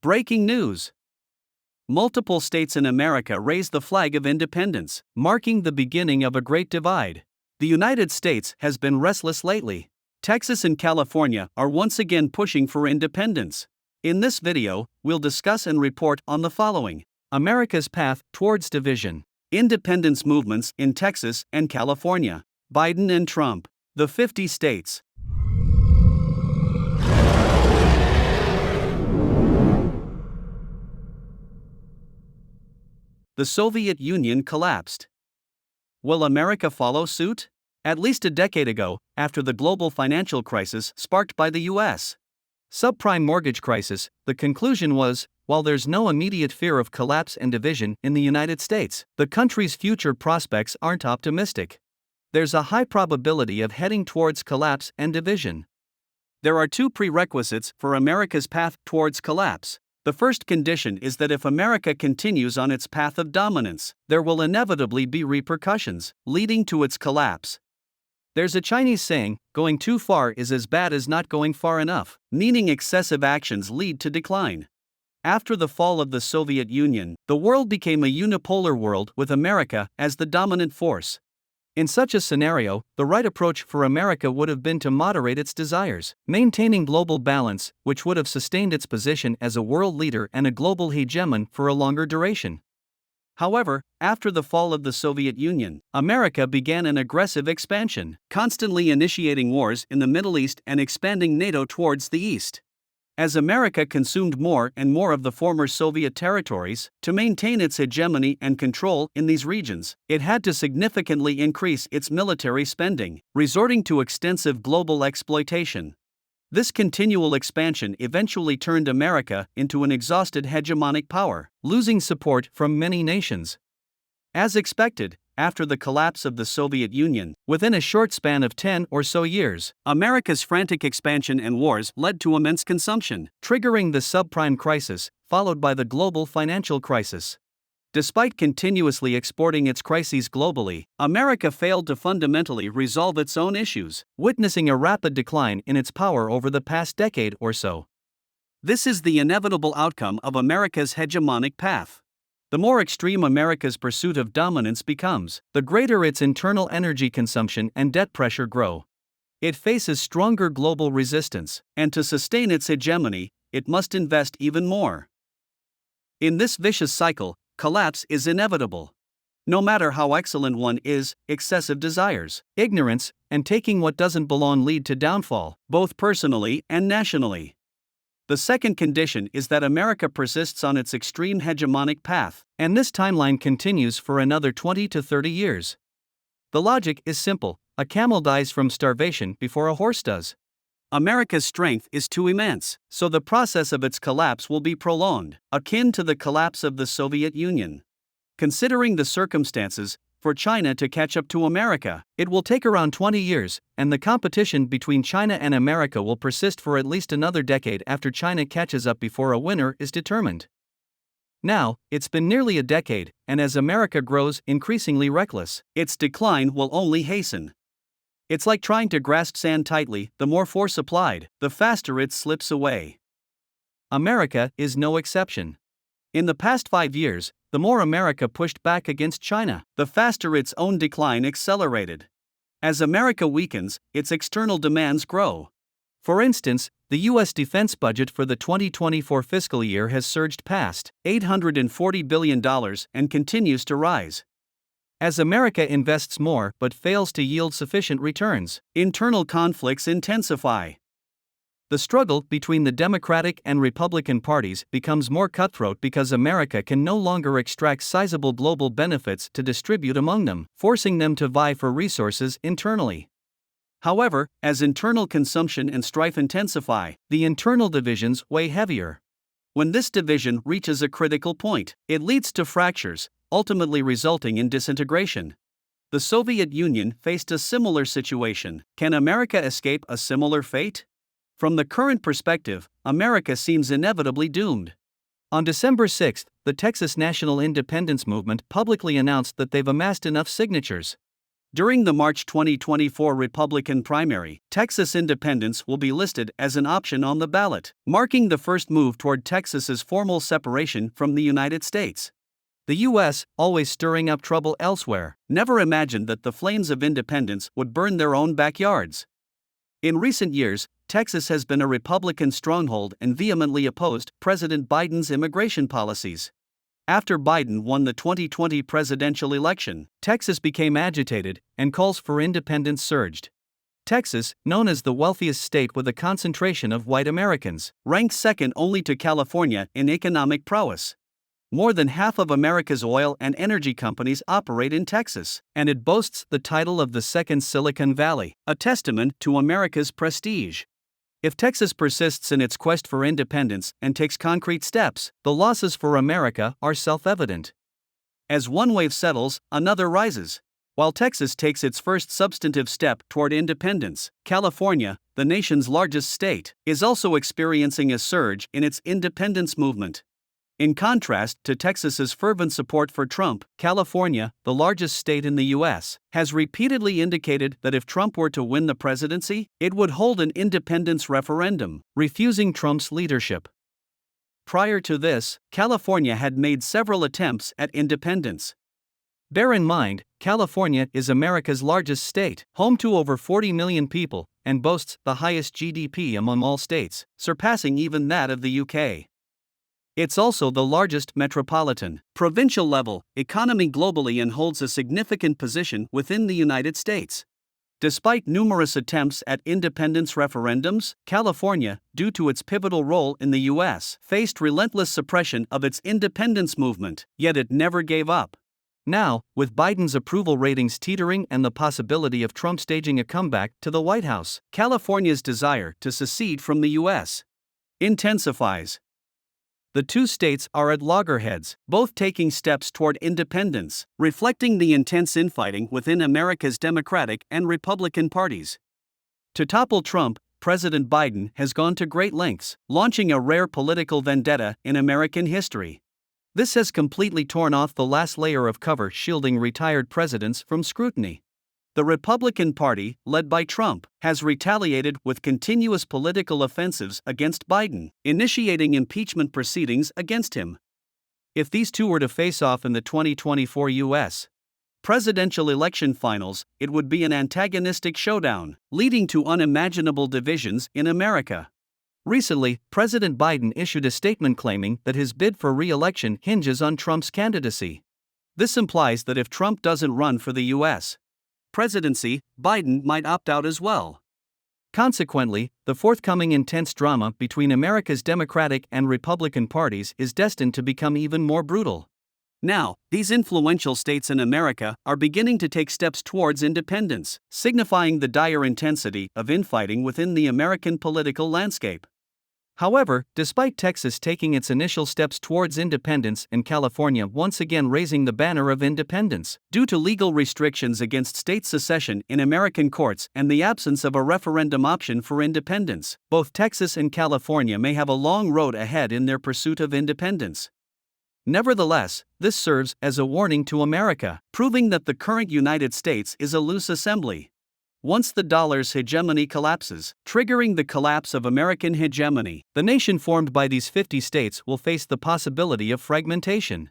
Breaking news. Multiple states in America raise the flag of independence, marking the beginning of a great divide. The United States has been restless lately. Texas and California are once again pushing for independence. In this video, we'll discuss and report on the following: America's path towards division, independence movements in Texas and California, Biden and Trump, the 50 states. The Soviet Union collapsed. Will America follow suit? At least a decade ago, after the global financial crisis sparked by the U.S. subprime mortgage crisis, the conclusion was, while there's no immediate fear of collapse and division in the United States, the country's future prospects aren't optimistic. There's a high probability of heading towards collapse and division. There are two prerequisites for America's path towards collapse. The first condition is that if America continues on its path of dominance, there will inevitably be repercussions, leading to its collapse. There's a Chinese saying, going too far is as bad as not going far enough, meaning excessive actions lead to decline. After the fall of the Soviet Union, the world became a unipolar world with America as the dominant force. In such a scenario, the right approach for America would have been to moderate its desires, maintaining global balance, which would have sustained its position as a world leader and a global hegemon for a longer duration. However, after the fall of the Soviet Union, America began an aggressive expansion, constantly initiating wars in the Middle East and expanding NATO towards the east. As America consumed more and more of the former Soviet territories, to maintain its hegemony and control in these regions, it had to significantly increase its military spending, resorting to extensive global exploitation. This continual expansion eventually turned America into an exhausted hegemonic power, losing support from many nations. As expected, after the collapse of the Soviet Union, within a short span of 10 or so years, America's frantic expansion and wars led to immense consumption, triggering the subprime crisis, followed by the global financial crisis. Despite continuously exporting its crises globally, America failed to fundamentally resolve its own issues, witnessing a rapid decline in its power over the past decade or so. This is the inevitable outcome of America's hegemonic path. The more extreme America's pursuit of dominance becomes, the greater its internal energy consumption and debt pressure grow. It faces stronger global resistance, and to sustain its hegemony, it must invest even more. In this vicious cycle, collapse is inevitable. No matter how excellent one is, excessive desires, ignorance, and taking what doesn't belong lead to downfall, both personally and nationally. The second condition is that America persists on its extreme hegemonic path, and this timeline continues for another 20 to 30 years. The logic is simple: a camel dies from starvation before a horse does. America's strength is too immense, so the process of its collapse will be prolonged, akin to the collapse of the Soviet Union. Considering the circumstances, for China to catch up to America, it will take around 20 years, and the competition between China and America will persist for at least another decade after China catches up before a winner is determined. Now, it's been nearly a decade, and as America grows increasingly reckless, its decline will only hasten. It's like trying to grasp sand tightly: the more force applied, the faster it slips away. America is no exception. In the past 5 years, the more America pushed back against China, the faster its own decline accelerated. As America weakens, its external demands grow. For instance, the U.S. defense budget for the 2024 fiscal year has surged past $840 billion and continues to rise. As America invests more but fails to yield sufficient returns, internal conflicts intensify. The struggle between the Democratic and Republican parties becomes more cutthroat because America can no longer extract sizable global benefits to distribute among them, forcing them to vie for resources internally. However, as internal consumption and strife intensify, the internal divisions weigh heavier. When this division reaches a critical point, it leads to fractures, ultimately resulting in disintegration. The Soviet Union faced a similar situation. Can America escape a similar fate? From the current perspective, America seems inevitably doomed. On December 6, the Texas National Independence Movement publicly announced that they've amassed enough signatures. During the March 2024 Republican primary, Texas independence will be listed as an option on the ballot, marking the first move toward Texas's formal separation from the United States. The U.S., always stirring up trouble elsewhere, never imagined that the flames of independence would burn their own backyards. In recent years, Texas has been a Republican stronghold and vehemently opposed President Biden's immigration policies. After Biden won the 2020 presidential election, Texas became agitated, and calls for independence surged. Texas, known as the wealthiest state with a concentration of white Americans, ranks second only to California in economic prowess. More than half of America's oil and energy companies operate in Texas, and it boasts the title of the Second Silicon Valley, a testament to America's prestige. If Texas persists in its quest for independence and takes concrete steps, the losses for America are self-evident. As one wave settles, another rises. While Texas takes its first substantive step toward independence, California, the nation's largest state, is also experiencing a surge in its independence movement. In contrast to Texas's fervent support for Trump, California, the largest state in the U.S., has repeatedly indicated that if Trump were to win the presidency, it would hold an independence referendum, refusing Trump's leadership. Prior to this, California had made several attempts at independence. Bear in mind, California is America's largest state, home to over 40 million people, and boasts the highest GDP among all states, surpassing even that of the UK. It's also the largest metropolitan, provincial level economy globally and holds a significant position within the United States. Despite numerous attempts at independence referendums, California, due to its pivotal role in the U.S., faced relentless suppression of its independence movement, yet it never gave up. Now, with Biden's approval ratings teetering and the possibility of Trump staging a comeback to the White House, California's desire to secede from the U.S. intensifies. The two states are at loggerheads, both taking steps toward independence, reflecting the intense infighting within America's Democratic and Republican parties. To topple Trump, President Biden has gone to great lengths, launching a rare political vendetta in American history. This has completely torn off the last layer of cover shielding retired presidents from scrutiny. The Republican Party, led by Trump, has retaliated with continuous political offensives against Biden, initiating impeachment proceedings against him. If these two were to face off in the 2024 U.S. presidential election finals, it would be an antagonistic showdown, leading to unimaginable divisions in America. Recently, President Biden issued a statement claiming that his bid for re-election hinges on Trump's candidacy. This implies that if Trump doesn't run for the U.S. presidency, Biden might opt out as well. Consequently, the forthcoming intense drama between America's Democratic and Republican parties is destined to become even more brutal. Now, these influential states in America are beginning to take steps towards independence, signifying the dire intensity of infighting within the American political landscape. However, despite Texas taking its initial steps towards independence and California once again raising the banner of independence, due to legal restrictions against state secession in American courts and the absence of a referendum option for independence, both Texas and California may have a long road ahead in their pursuit of independence. Nevertheless, this serves as a warning to America, proving that the current United States is a loose assembly. Once the dollar's hegemony collapses, triggering the collapse of American hegemony, the nation formed by these 50 states will face the possibility of fragmentation.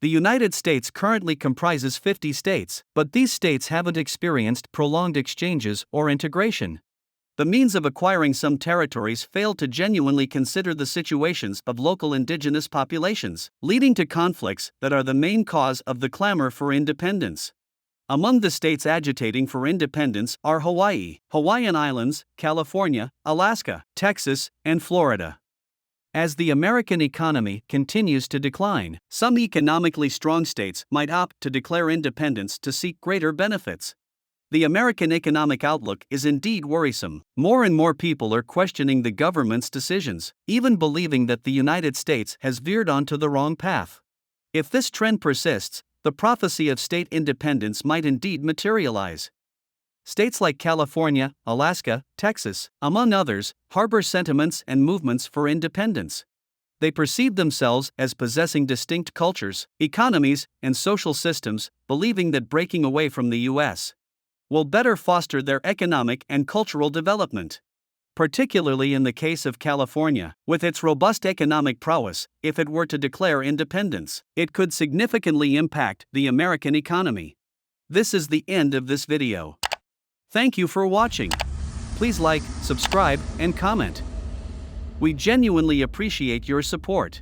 The United States currently comprises 50 states, but these states haven't experienced prolonged exchanges or integration. The means of acquiring some territories fail to genuinely consider the situations of local indigenous populations, leading to conflicts that are the main cause of the clamor for independence. Among the states agitating for independence are Hawaii, Hawaiian Islands, California, Alaska, Texas, and Florida. As the American economy continues to decline, some economically strong states might opt to declare independence to seek greater benefits. The American economic outlook is indeed worrisome. More and more people are questioning the government's decisions, even believing that the United States has veered onto the wrong path. If this trend persists, the prophecy of state independence might indeed materialize. States like California, Alaska, Texas, among others, harbor sentiments and movements for independence. They perceive themselves as possessing distinct cultures, economies, and social systems, believing that breaking away from the U.S. will better foster their economic and cultural development. Particularly in the case of California, with its robust economic prowess, if it were to declare independence, it could significantly impact the American economy. This is the end of this video. Thank you for watching. Please like, subscribe, and comment. We genuinely appreciate your support.